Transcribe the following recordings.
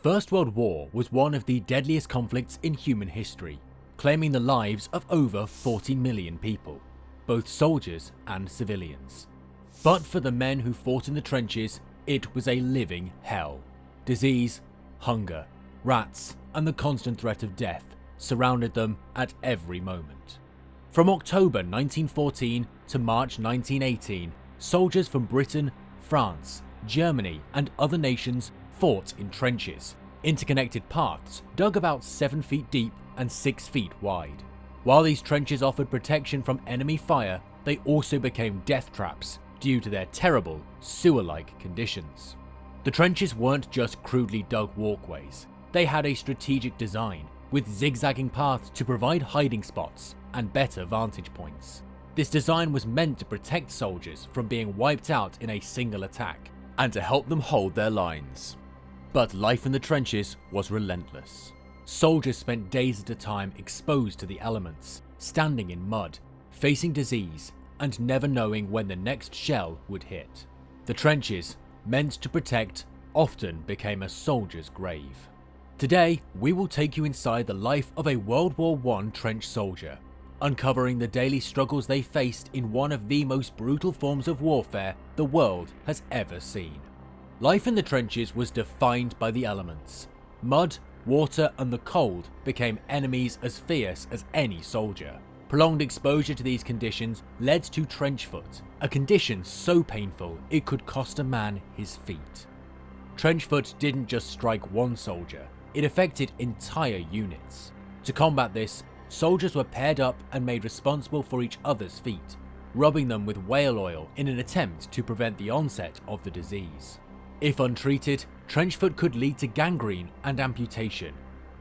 First World War was one of the deadliest conflicts in human history, claiming the lives of over 40 million people, both soldiers and civilians. But for the men who fought in the trenches, it was a living hell. Disease, hunger, rats, and the constant threat of death surrounded them at every moment. From October 1914 to March 1918, soldiers from Britain, France, Germany, and other nations fought in trenches, interconnected paths dug about 7 feet deep and 6 feet wide. While these trenches offered protection from enemy fire, they also became death traps due to their terrible, sewer-like conditions. The trenches weren't just crudely dug walkways. They had a strategic design, with zigzagging paths to provide hiding spots and better vantage points. This design was meant to protect soldiers from being wiped out in a single attack, and to help them hold their lines. But life in the trenches was relentless. Soldiers spent days at a time exposed to the elements, standing in mud, facing disease, and never knowing when the next shell would hit. The trenches, meant to protect, often became a soldier's grave. Today, we will take you inside the life of a World War I trench soldier, uncovering the daily struggles they faced in one of the most brutal forms of warfare the world has ever seen. Life in the trenches was defined by the elements. Mud, water, and the cold became enemies as fierce as any soldier. Prolonged exposure to these conditions led to trench foot, a condition so painful it could cost a man his feet. Trench foot didn't just strike one soldier, it affected entire units. To combat this, soldiers were paired up and made responsible for each other's feet, rubbing them with whale oil in an attempt to prevent the onset of the disease. If untreated, trench foot could lead to gangrene and amputation.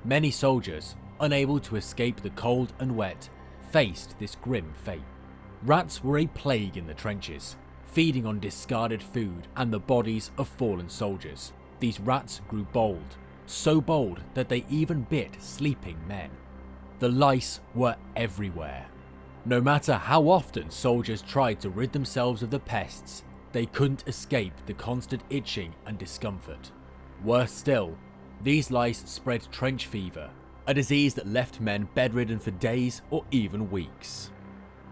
Many soldiers, unable to escape the cold and wet, faced this grim fate. Rats were a plague in the trenches, feeding on discarded food and the bodies of fallen soldiers. These rats grew bold, so bold that they even bit sleeping men. The lice were everywhere. No matter how often soldiers tried to rid themselves of the pests, they couldn't escape the constant itching and discomfort. Worse still, these lice spread trench fever, a disease that left men bedridden for days or even weeks.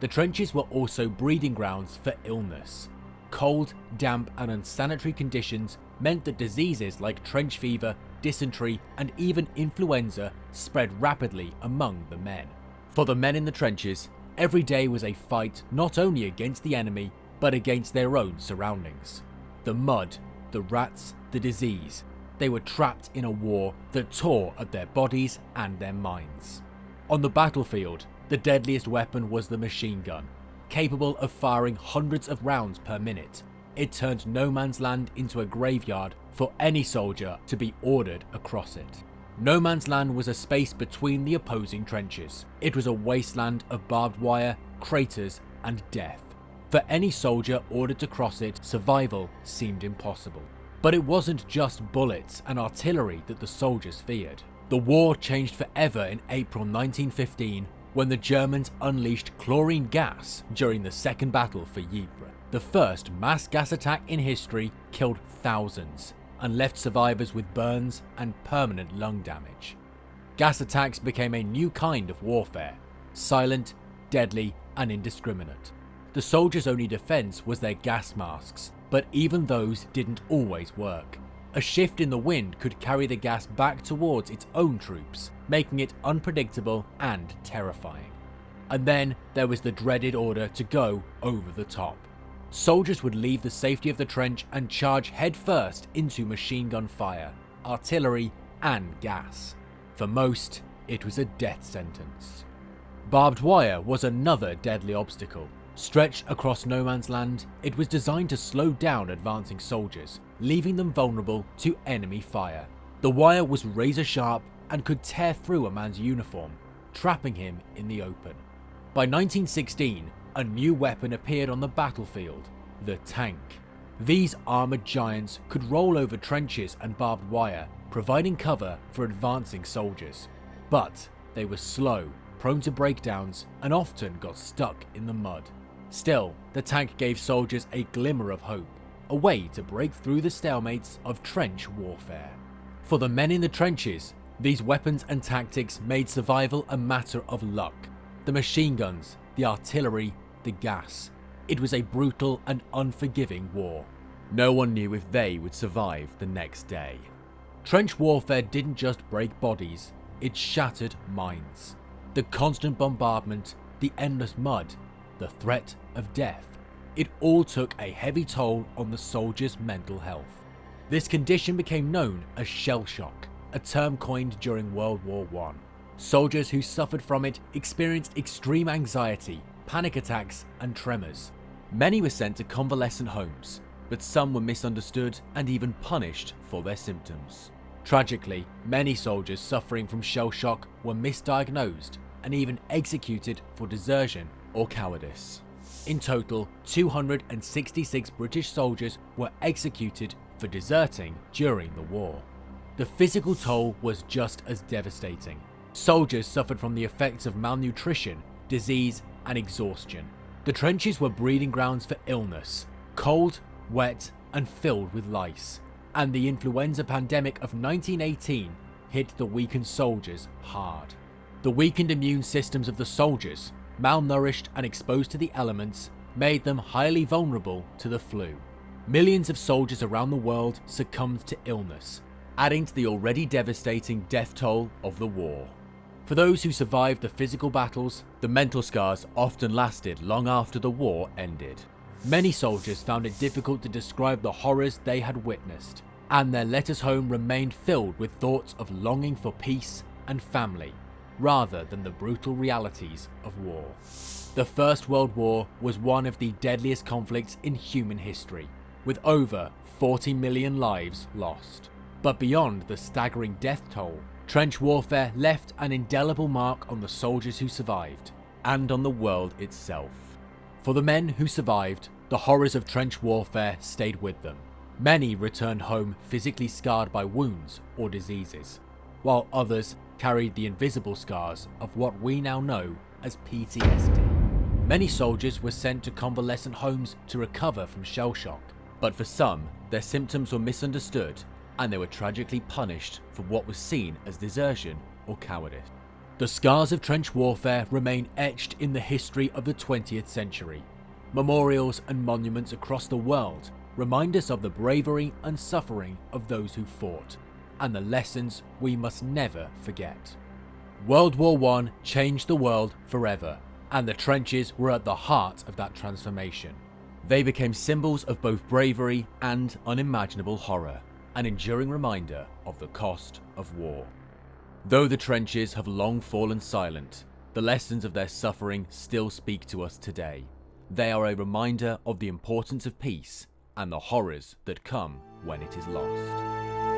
The trenches were also breeding grounds for illness. Cold, damp, and unsanitary conditions meant that diseases like trench fever, dysentery, and even influenza spread rapidly among the men. For the men in the trenches, every day was a fight not only against the enemy, but against their own surroundings. The mud, the rats, the disease. They were trapped in a war that tore at their bodies and their minds. On the battlefield, the deadliest weapon was the machine gun. Capable of firing hundreds of rounds per minute, it turned no man's land into a graveyard for any soldier to be ordered across it. No man's land was a space between the opposing trenches. It was a wasteland of barbed wire, craters, and death. For any soldier ordered to cross it, survival seemed impossible. But it wasn't just bullets and artillery that the soldiers feared. The war changed forever in April 1915 when the Germans unleashed chlorine gas during the Second Battle for Ypres. The first mass gas attack in history killed thousands and left survivors with burns and permanent lung damage. Gas attacks became a new kind of warfare, silent, deadly, and indiscriminate. The soldiers' only defense was their gas masks, but even those didn't always work. A shift in the wind could carry the gas back towards its own troops, making it unpredictable and terrifying. And then there was the dreaded order to go over the top. Soldiers would leave the safety of the trench and charge headfirst into machine gun fire, artillery, and gas. For most, it was a death sentence. Barbed wire was another deadly obstacle. Stretched across no man's land, it was designed to slow down advancing soldiers, leaving them vulnerable to enemy fire. The wire was razor sharp and could tear through a man's uniform, trapping him in the open. By 1916, a new weapon appeared on the battlefield, the tank. These armored giants could roll over trenches and barbed wire, providing cover for advancing soldiers. But they were slow, prone to breakdowns, and often got stuck in the mud. Still, the tank gave soldiers a glimmer of hope, a way to break through the stalemates of trench warfare. For the men in the trenches, these weapons and tactics made survival a matter of luck. The machine guns, the artillery, the gas. It was a brutal and unforgiving war. No one knew if they would survive the next day. Trench warfare didn't just break bodies, it shattered minds. The constant bombardment, the endless mud, the threat of death. It all took a heavy toll on the soldiers' mental health. This condition became known as shell shock, a term coined during World War I. Soldiers who suffered from it experienced extreme anxiety, panic attacks, and tremors. Many were sent to convalescent homes, but some were misunderstood and even punished for their symptoms. Tragically, many soldiers suffering from shell shock were misdiagnosed and even executed for desertion or cowardice. In total, 266 British soldiers were executed for deserting during the war. The physical toll was just as devastating. Soldiers suffered from the effects of malnutrition, disease, and exhaustion. The trenches were breeding grounds for illness, cold, wet, and filled with lice. And the influenza pandemic of 1918 hit the weakened soldiers hard. The weakened immune systems of the soldiers, malnourished and exposed to the elements, made them highly vulnerable to the flu. Millions of soldiers around the world succumbed to illness, adding to the already devastating death toll of the war. For those who survived the physical battles, the mental scars often lasted long after the war ended. Many soldiers found it difficult to describe the horrors they had witnessed, and their letters home remained filled with thoughts of longing for peace and family, rather than the brutal realities of war. The First World War was one of the deadliest conflicts in human history, with over 40 million lives lost. But beyond the staggering death toll, trench warfare left an indelible mark on the soldiers who survived, and on the world itself. For the men who survived, the horrors of trench warfare stayed with them. Many returned home physically scarred by wounds or diseases, while others carried the invisible scars of what we now know as PTSD. Many soldiers were sent to convalescent homes to recover from shell shock, but for some, their symptoms were misunderstood and they were tragically punished for what was seen as desertion or cowardice. The scars of trench warfare remain etched in the history of the 20th century. Memorials and monuments across the world remind us of the bravery and suffering of those who fought, and the lessons we must never forget. World War I changed the world forever, and the trenches were at the heart of that transformation. They became symbols of both bravery and unimaginable horror, an enduring reminder of the cost of war. Though the trenches have long fallen silent, the lessons of their suffering still speak to us today. They are a reminder of the importance of peace and the horrors that come when it is lost.